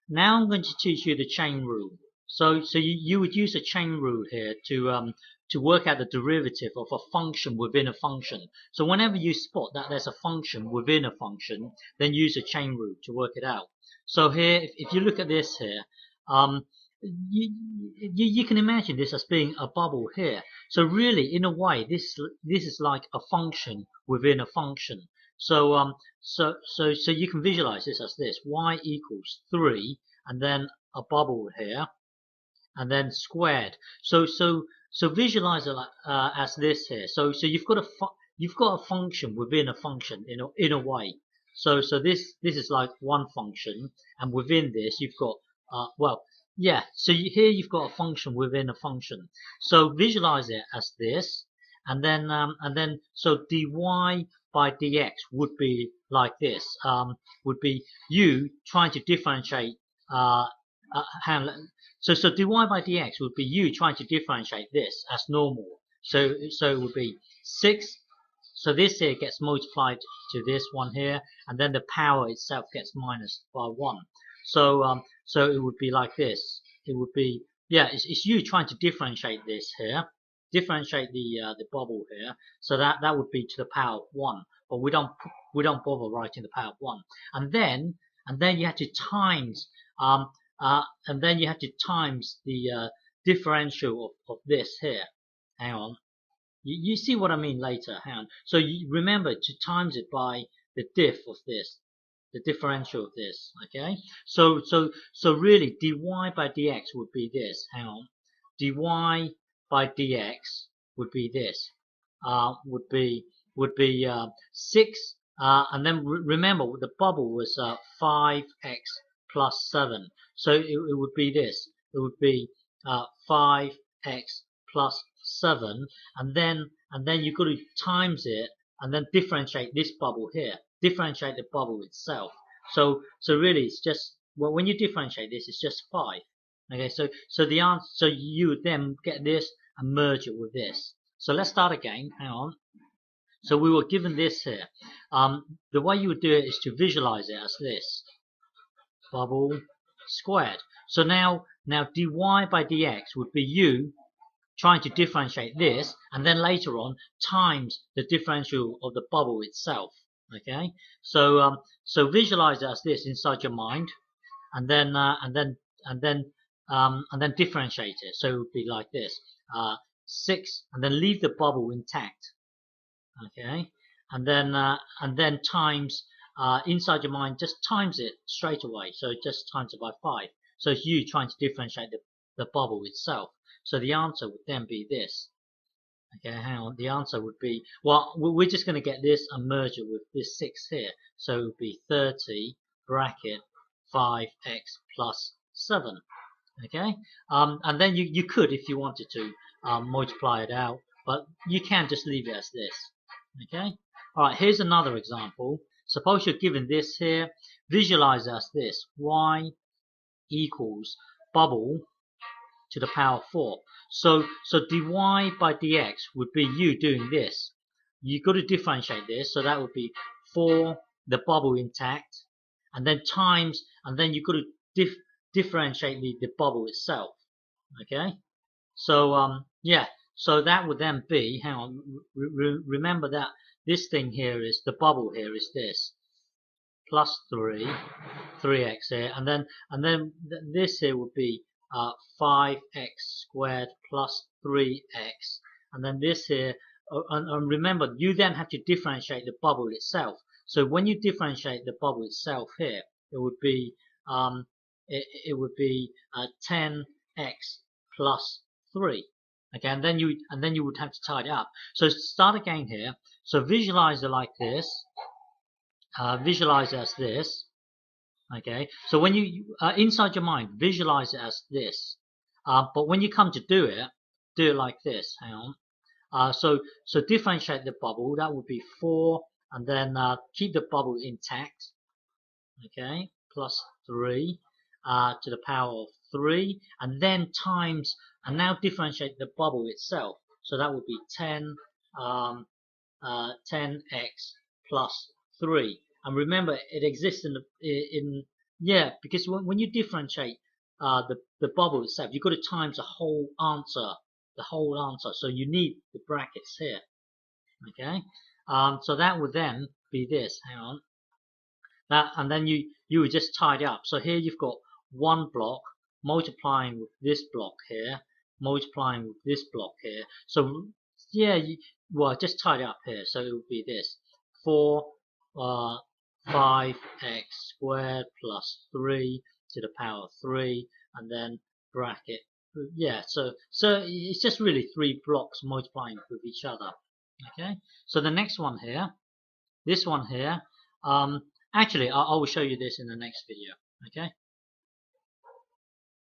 Now I'm going to teach you the chain rule. So you would use a chain rule here to work out the derivative of a function within a function. So whenever you spot that there's a function within a function, then use a chain rule to work it out. So here, if you look at this here, um, you can imagine this as being a bubble here. So really, in a way, this is like a function within a function. So you can visualize this as this: y equals 3, and then a bubble here, and then squared. So visualize it as this here. So you've got a function within a function in a way. So this is like one function, and within this you've got well, yeah. So here you've got a function within a function. So visualize it as this, and then so dy by dx would be like this. Would be you trying to differentiate. So dy by dx would be you trying to differentiate this as normal. So it would be 6. So this here gets multiplied to this one here, and then the power itself gets minus by 1. So it would be like this. It would be, yeah, it's you trying to differentiate this here, differentiate the bubble here. So that would be to the power of 1. But we don't bother writing the power of 1. And then you have to times and then you have to times the differential of this here. Hang on. You see what I mean later. Hang on. So you remember to times it by the diff of this, the differential of this. Okay. So really, dy by dx would be this. Hang on. Dy by dx would be this. Would be 6. And then remember the bubble was 5x plus 7. So it would be this. It would be 5x plus 7, and then you've got to times it, and then differentiate this bubble here. Differentiate the bubble itself. So really, it's just, well, when you differentiate this, it's just 5. Okay, so the answer, so you would then get this and merge it with this. So let's start again. Hang on. So we were given this here. The way you would do it is to visualize it as this: bubble squared. So now dy by dx would be you trying to differentiate this, and then later on times the differential of the bubble itself. Okay, so visualize it as this inside your mind, and then differentiate it. So it would be like this: 6, and then leave the bubble intact. Okay, and then times inside your mind, just times it straight away. So it just times it by 5. So it's you trying to differentiate the bubble itself. So the answer would then be this. Okay, hang on. The answer would be, well, we're just going to get this and merge it with this 6 here. So it would be 30 bracket 5x plus 7. Okay, and then you could, if you wanted to, multiply it out, but you can just leave it as this. Okay, all right, here's another example. Suppose you're given this here. Visualize it as this: y equals bubble to the power 4. So dy by dx would be you doing this. You've got to differentiate this, so that would be 4, the bubble intact, and then times, and then you've got to differentiate the bubble itself. Okay, so yeah, so that would then be, hang on, remember that this thing here is, the bubble here is this, plus 3x here, and then this here would be 5x squared plus 3x, and then this here, and remember, you then have to differentiate the bubble itself. So when you differentiate the bubble itself here, it would be 10x plus 3. Okay, and then you would have to tie it up. So start again here. So visualize it like this. Visualize it as this. Okay, so when you inside your mind, visualize it as this. But when you come to do it like this. Hang on. So differentiate the bubble. That would be 4, and then keep the bubble intact. Okay, plus 3 to the power of 3, and then times, and now differentiate the bubble itself. So that would be 10x plus 3. And remember, it exists in Yeah, because when you differentiate the bubble itself, you've got to times the whole answer, So you need the brackets here. Okay, so that would then be this. Hang on, that, and then you would just tidy up. So here you've got one block multiplying with this block here, multiplying with this block here. So yeah, well, just tidy up here. So it would be this 4 5x squared plus 3 to the power of 3, and then bracket. Yeah, so it's just really 3 blocks multiplying with each other. Okay, so the next one here, this one here, actually I will show you this in the next video. Okay.